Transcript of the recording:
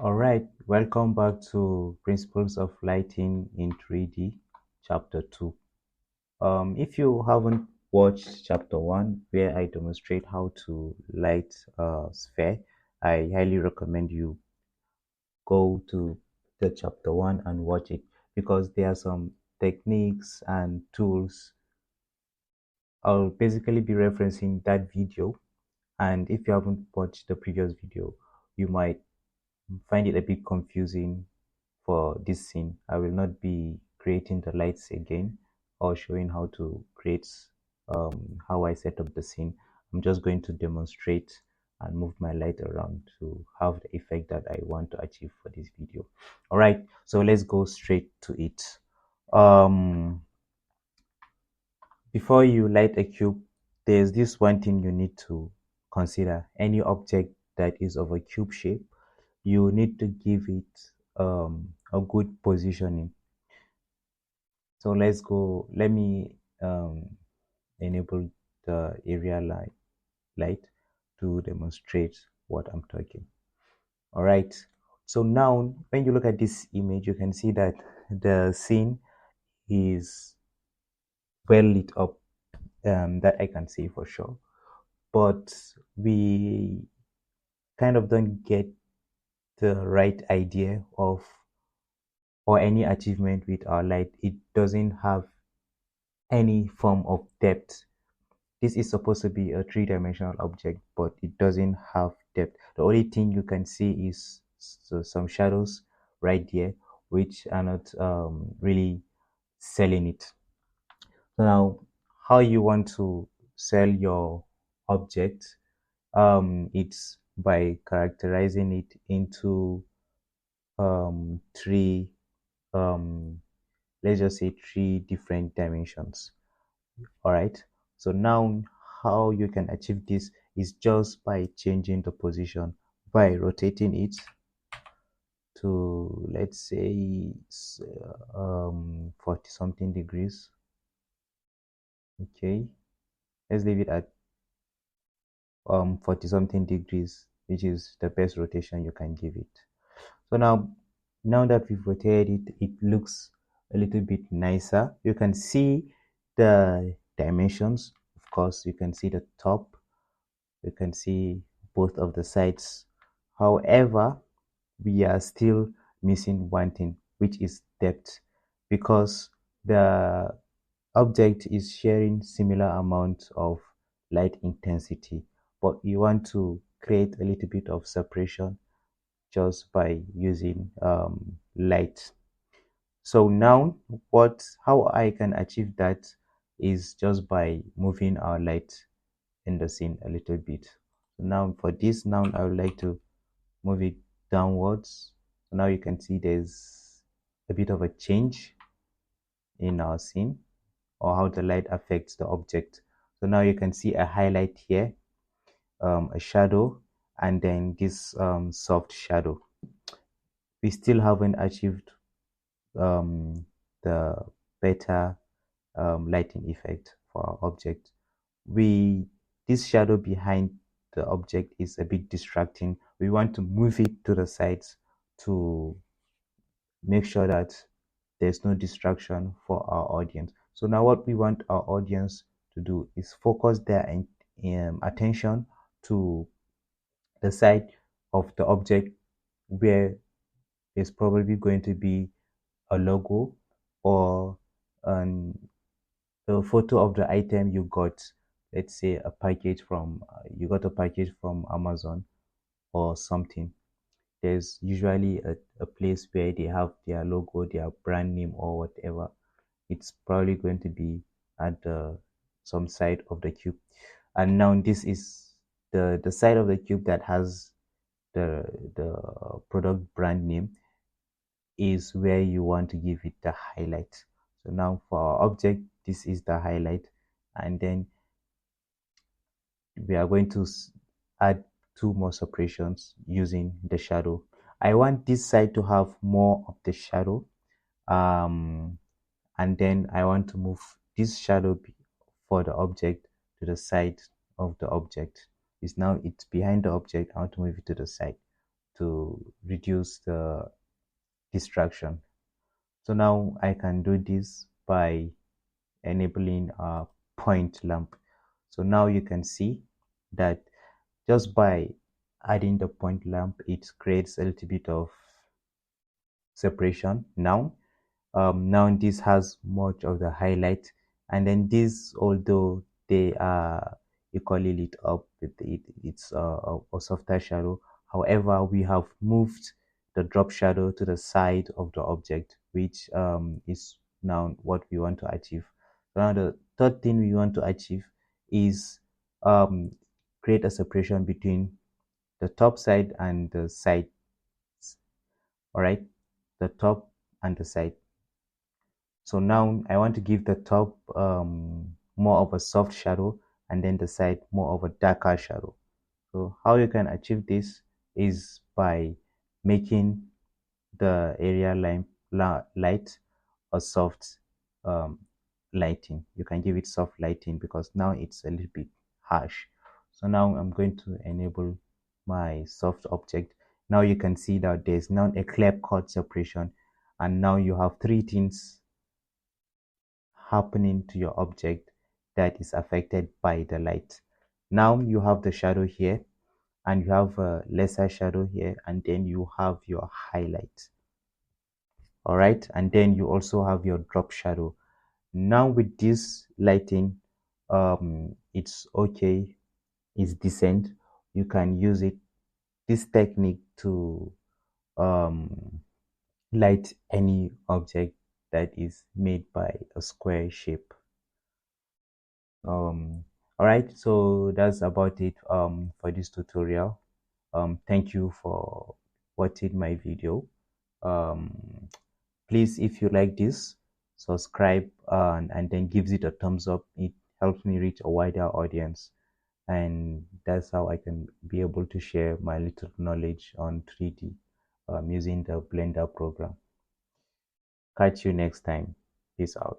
All right, welcome back to Principles of Lighting in 3D, Chapter 2. If you haven't watched Chapter 1, where I demonstrate how to light a sphere, I highly recommend you go to the Chapter 1 and watch it because there are some techniques and tools. I'll basically be referencing that video, and if you haven't watched the previous video, you might find it a bit confusing for this scene. I will not be creating the lights again or showing how to create how I set up the scene. I'm just going to demonstrate and move my light around to have the effect that I want to achieve for this video. All right, so let's go straight to it. Um, Before you light a cube, there's this one thing you need to consider. Any object that is of a cube shape, you need to give it a good positioning. So let's go. Let me enable the area light to demonstrate what I'm talking. All right. So now, when you look at this image, you can see that the scene is well lit up. That I can say for sure. But we kind of don't get the right idea of or any achievement with our light. It doesn't have any form of depth. This is supposed to be a three-dimensional object, but it doesn't have depth. The only thing you can see is some shadows right there, which are not really selling it. So now, how you want to sell your object? It's by characterizing it into three, um, let's just say three different dimensions. All right, so now how you can achieve this is just by changing the position by rotating it to, let's say, 40 something degrees. Okay, let's leave it at 40 something degrees, which is the best rotation you can give it. So now that we've rotated it, it looks a little bit nicer. You can see the dimensions. Of course, you can see the top, you can see both of the sides. However, we are still missing one thing, which is depth, because the object is sharing similar amounts of light intensity, but you want to create a little bit of separation just by using light. So now how I can achieve that is just by moving our light in the scene a little bit. So now for this, now I would like to move it downwards. So now you can see there's a bit of a change in our scene or how the light affects the object. So now you can see a highlight here, a shadow, and then this soft shadow. We still haven't achieved um, the better lighting effect for our object. This shadow behind the object is a bit distracting. We want to move it to the sides to make sure that there's no distraction for our audience. So now what we want our audience to do is focus their attention to the side of the object where there's probably going to be a logo or an the photo of the item you got. Let's say a package from you got a package from Amazon or something. There's usually a place where they have their logo, their brand name, or whatever. It's probably going to be at some side of the cube. And now this is the side of the cube that has the product brand name is where you want to give it the highlight. So now for our object, this is the highlight, and then we are going to add two more separations using the shadow. I want this side to have more of the shadow, um, and then I want to move this shadow for the object to the side of the object. It's behind the object. I want to move it to the side. to reduce the distraction. So now I can do this by enabling a point lamp. So now you can see that just by adding the point lamp, it creates a little bit of separation. Now this has much of the highlight, and then this, although they are equally lit up with it's a softer shadow. However, we have moved the drop shadow to the side of the object, which is now what we want to achieve. So now the third thing we want to achieve is um, create a separation between the top side and the side. All right, the top and the side. So now I want to give the top more of a soft shadow, and then the side more of a darker shadow. So how you can achieve this is by making the area light a soft um, lighting. You can give it soft lighting because now it's a little bit harsh. So now I'm going to enable my soft object. Now you can see that there's now a clear cut separation, and now you have three things happening to your object that is affected by the light. Now you have the shadow here, and you have a lesser shadow here, and then you have your highlight. All right, and then you also have your drop shadow. Now with this lighting, it's okay, it's decent. You can use this technique to um, light any object that is made by a square shape. All right, so that's about it for this tutorial. Thank you for watching my video. um, Please, if you like this, subscribe and then gives it a thumbs up. It helps me reach a wider audience, and that's how I can be able to share my little knowledge on 3D using the Blender program. Catch you next time. Peace out.